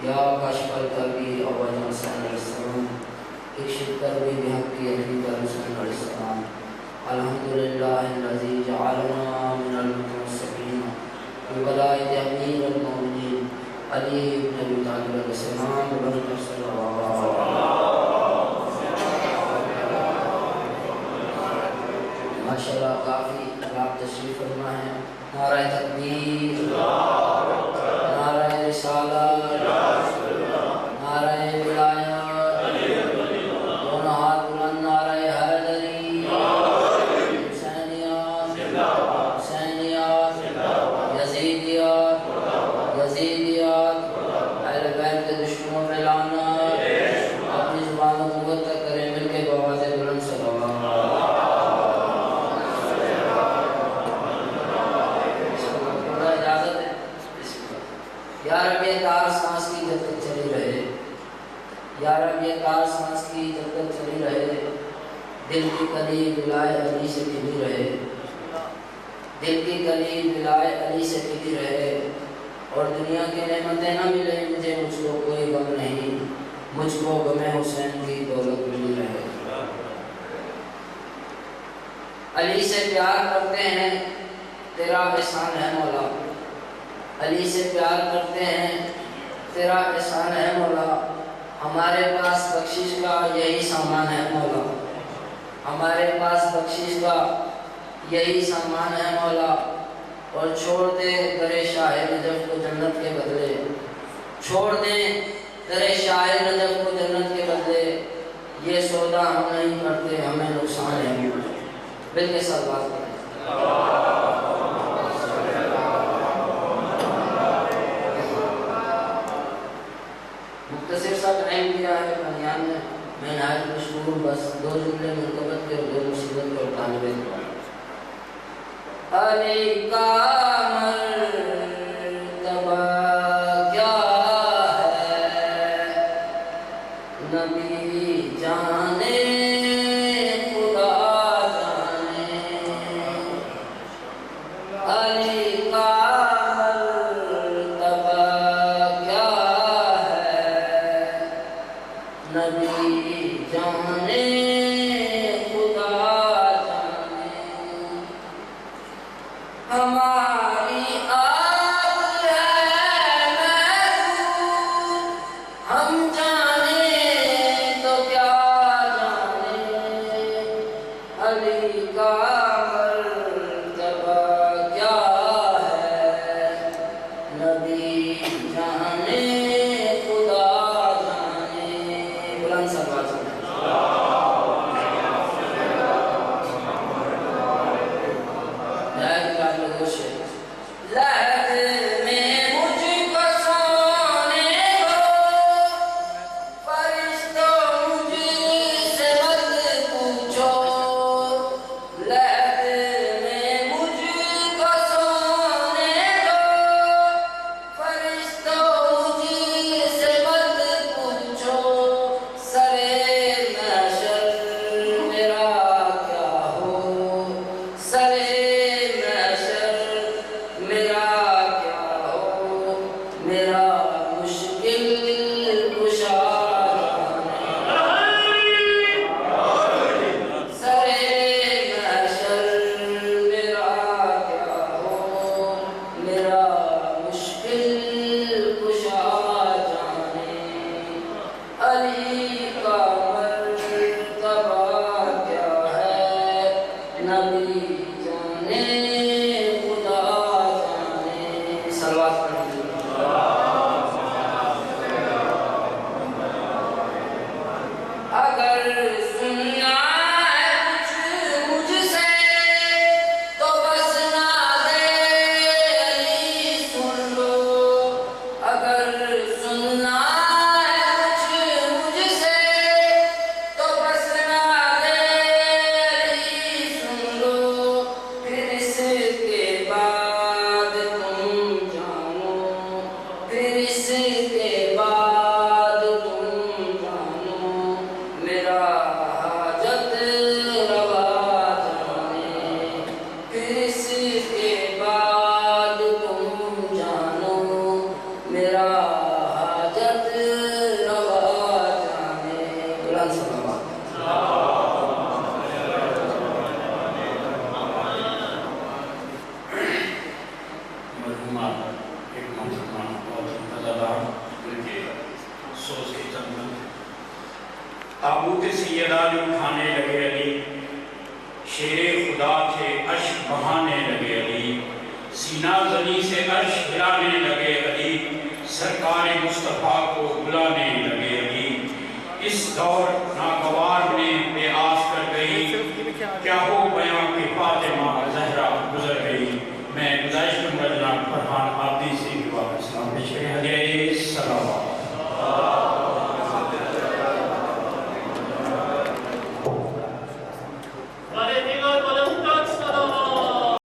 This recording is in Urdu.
یا کاشف الکربی ابا جان حسین علیہ السلام اکشف کربی بحق علی حسین علیہ السلام الحمدللہ الذی جعلنا من المتمسکین بولایت امیر المومنین علی بن ابی طالب علیہ السلام برکت صلی اللہ علیہ وسلم۔ ماشاءاللہ کافی آپ تشریف فرما ہے۔ نعرہ تکبیر، نعرہ رسالت، نعرہ ولایت، دونوں ہاتھ بلند، نعرہ حیدری، حسینیات، حسینیات، یزیدیات، یزیدیات، اہل بیت کے دشمنوں پہ لعنت، اپنی زبان و قوت تک کریں مل کے بآواز بلند صلوات۔ یا رب یہ تار سانس کی جب تک چلی رہے، یا رب یہ تار سانس کی جب تک چلی رہے، دل کی کلی ولائے علی سے کھلی رہے، دل کی کلی ولائے علی سے کھلی رہے، اور دنیا کی نعمتیں نہ ملے مجھے، مجھ کو کوئی غم نہیں، مجھ کو غم حسین کی دولت ملی رہے۔ علی سے پیار کرتے ہیں تیرا احسان ہے مولا، علی سے پیار کرتے ہیں تیرا احسان ہے مولا، ہمارے پاس بخشش کا یہی سامان ہے مولا، ہمارے پاس بخشش کا یہی سامان ہے مولا، اور چھوڑ دے در شاہ نجف کو جنت کے بدلے، چھوڑ دے در شاہ نجف کو جنت کے بدلے، یہ سودا ہم نہیں کرتے ہمیں نقصان ہے مولا۔ بل کے ساتھ بات کریں۔ مختصر سا ٹائم دیا ہے بنیان میں نہایت مشکور، بس دو جملے منقبت کے اور دو مصیبت کے اور طالب علم۔ علی کا مرتبہ کیا ہے نبی جانے خدا جانے، علی کا نبی جانے خدا جانے، ہماری آگ ہے محدود، ہم جانے تو کیا جانے، علی کا مرتبہ کیا ہے نبی جانے let تابوت سیدہ جو اٹھانے لگے علی، شیر خدا تھے عرش بہانے لگے علی، سینہ زنی سے عرش ہلانے لگے علی، سرکار مصطفیٰ کو بلانے لگے علی۔ اس دور